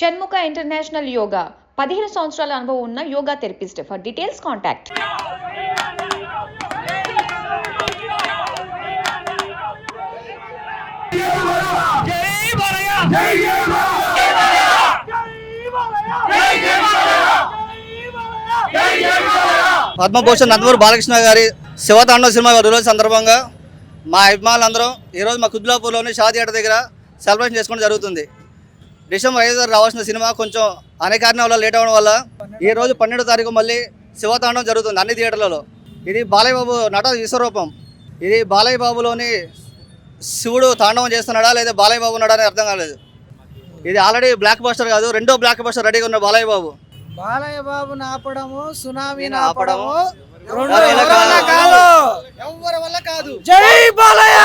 Shanmukha international yoga 15 సంవత్సరాల అనుభవం ఉన్న yoga therapist. For details contact. Padma Bhushan Nandamuri Balakrishna గారి శివతాండవ సినిమా రిలీజ్ సందర్భంగా మా అభిమానులందరూ ఈరోజు మా కుద్బులాపూర్లోని షా థియేటర్ దగ్గర సెలబ్రేషన్ చేసుకోవడం జరుగుతుంది. డిసెంబర్ 5 రావాల్సిన సినిమా కొంచెం అనేక కారణాల వల్ల లేట్ అవ్వడం వల్ల ఈరోజు 12వ తారీఖు మళ్ళీ శివతాండవం జరుగుతుంది అన్ని థియేటర్లలో. ఇది బాలయ్య బాబు నట విశ్వరూపం. ఇది బాలయ్య బాబులోని శివుడు తాండవం చేస్తున్నాడా లేదా బాలయ్య బాబు ఉన్నాడా అని అర్థం కాలేదు. ఇది ఆల్రెడీ బ్లాక్ బస్టర్ కాదు, రెండో బ్లాక్ బస్టర్ రెడీగా ఉన్న బాలయ్య బాబు. బాలయ్య బాబుని ఆపడము, సునామీని ఆపడము ఎవరి వల్ల కాదు. జై బాలయ్య,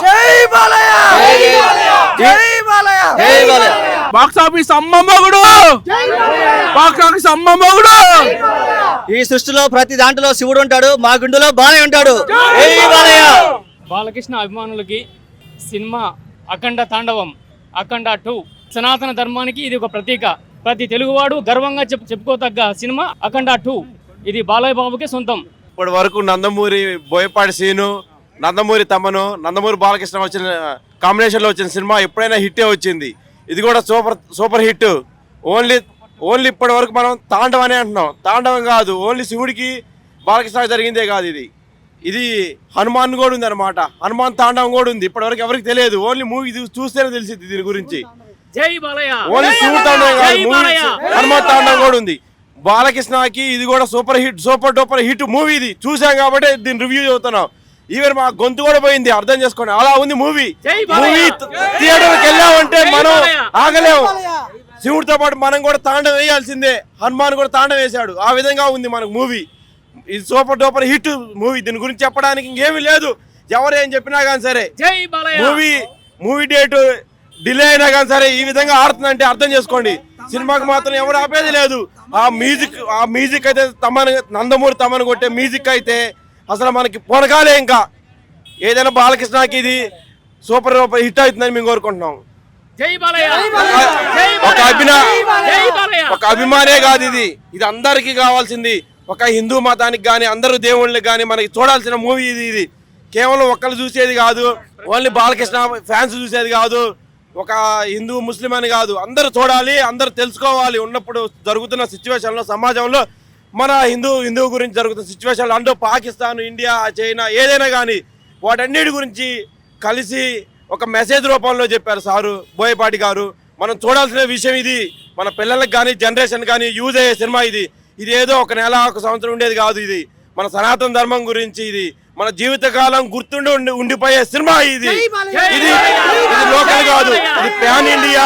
జై బాలయ్య, జై బాలయ్య, జై బాలయ్య. బాక్స్ ఆఫీస్ అమ్మమ్మగుడు, బాక్స్ ఆఫీస్ అమ్మమ్మగుడు. ఈ సృష్టిలో ప్రతి దాంట్లో శివుడు ఉంటాడు, మా గుండెలో బాలయ్య ఉంటాడు. జై బాలయ్య. బాలకృష్ణ అభిమానులకి సినిమా అఖండ తాండవం, అఖండ 2 సనాతన ధర్మానికి ఇది ఒక ప్రతీక. ప్రతి తెలుగువాడు గర్వంగా చెప్పుకోతగ్గ సినిమా అఖండ 2. ఇది బాలయ్య బాబుకి సొంతం. ఇప్పటి వరకు నందమూరి బోయపాటి సీను, నందమూరి తమ్మను, నందమూరి బాలకృష్ణ వచ్చిన కాంబినేషన్లో వచ్చిన సినిమా ఎప్పుడైనా హిట్టే వచ్చింది. ఇది కూడా సూపర్ హిట్. ఓన్లీ ఇప్పటి వరకు మనం తాండవం అనే అంటున్నాం, తాండవం కాదు. ఓన్లీ శివుడికి బాలకృష్ణ జరిగిందే కాదు. ఇది హనుమాన్ కూడా ఉంది అనమాట. హనుమాన్ తాండవం కూడా ఉంది. ఇప్పటివరకు ఎవరికి తెలియదు. ఓన్లీ మూవీ చూస్తేనే తెలిసింది దీని గురించి. జై బాలయ్య. ఓన్లీ శివుడు తాండవం కాదు, మూవీ హనుమాన్ తాండవం కూడా ఉంది. బాలకృష్ణకి ఇది కూడా సూపర్ డూపర్ హిట్ మూవీ. ఇది చూసాం కాబట్టి దీన్ని రివ్యూ చదువుతున్నాం. ఈవెన్ మా గొంతు కూడా పోయింది, అర్థం చేసుకోండి. అలా ఉంది మూవీ. థియేటర్కి వెళ్ళామంటే మనం ఆగలేము. శివుడితో పాటు మనం కూడా తాండవం వేయాల్సిందే. హనుమాన్ కూడా తాండవం వేశాడు. ఆ విధంగా ఉంది మనకు మూవీ. ఇది సూపర్ డూపర్ హిట్ మూవీ. దీని గురించి చెప్పడానికి ఇంకేమీ లేదు. ఎవరు ఏం చెప్పినా కానీ సరే, మూవీ డేట్ డిలే అయినా కానీ సరే ఈ విధంగా ఆడుతుందంటే అర్థం చేసుకోండి. సినిమాకి మాత్రం ఎవరు ఆపేది లేదు. ఆ మ్యూజిక్ అయితే నందమూరి తమ్మని కొట్టే మ్యూజిక్ అయితే అసలు మనకి పొనకాలే. ఇంకా ఏదైనా బాలకృష్ణకి ఇది సూపర్ హిట్ అవుతుందని మేము కోరుకుంటున్నాం. ఒక అభిమానే కాదు, ఇది అందరికీ కావాల్సింది. ఒక హిందూ మతానికి కానీ అందరూ దేవుళ్ళకి కానీ మనకి చూడాల్సిన మూవీ ఇది. కేవలం ఒక్కరు చూసేది కాదు, ఓన్లీ బాలకృష్ణ ఫ్యాన్స్ చూసేది కాదు, ఒక హిందూ ముస్లిం అని కాదు. అందరూ చూడాలి, అందరూ తెలుసుకోవాలి. ఉన్నప్పుడు జరుగుతున్న సిచ్యువేషన్లో, సమాజంలో మన హిందూ గురించి జరుగుతున్న సిచ్యువేషన్లో అంటూ పాకిస్తాన్, ఇండియా, చైనా ఏదైనా కానీ వాటన్నిటి గురించి కలిసి ఒక మెసేజ్ రూపంలో చెప్పారు సారు బోయపాటి గారు. మనం చూడాల్సిన విషయం ఇది. మన పిల్లలకు కానీ జనరేషన్ కానీ యూజ్ అయ్యే సినిమా ఇది. ఇది ఏదో ఒక నెల ఒక సంవత్సరం ఉండేది కాదు. ఇది మన సనాతన ధర్మం గురించి, ఇది మన జీవితకాలం గుర్తుండి ఉండిపోయే సినిమా ఇది. ఇది లోకల్ కాదు, ఇది ప్యాన్ ఇండియా,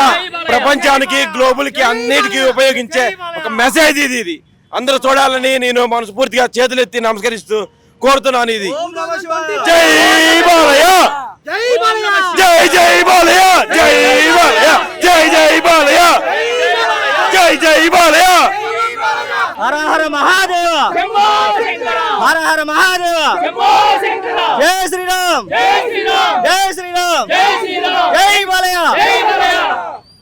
ప్రపంచానికి గ్లోబల్ కి అన్నిటికీ ఉపయోగించే ఒక మెసేజ్ ఇది. అందరూ చూడాలని నేను మనస్ఫూర్తిగా చేతులెత్తి నమస్కరిస్తూ కోరుతున్నాను. ఇది జై బాలయ్య, జై జై బాలయ్య, జై బాలయ్య, జై జై బాలయ్య, జై జై బాలయ్య. హర హర మహాదేవ, హర హర మహాదేవ, జై శ్రీరామ్, జై శ్రీరామ్, జై బాలయ్య.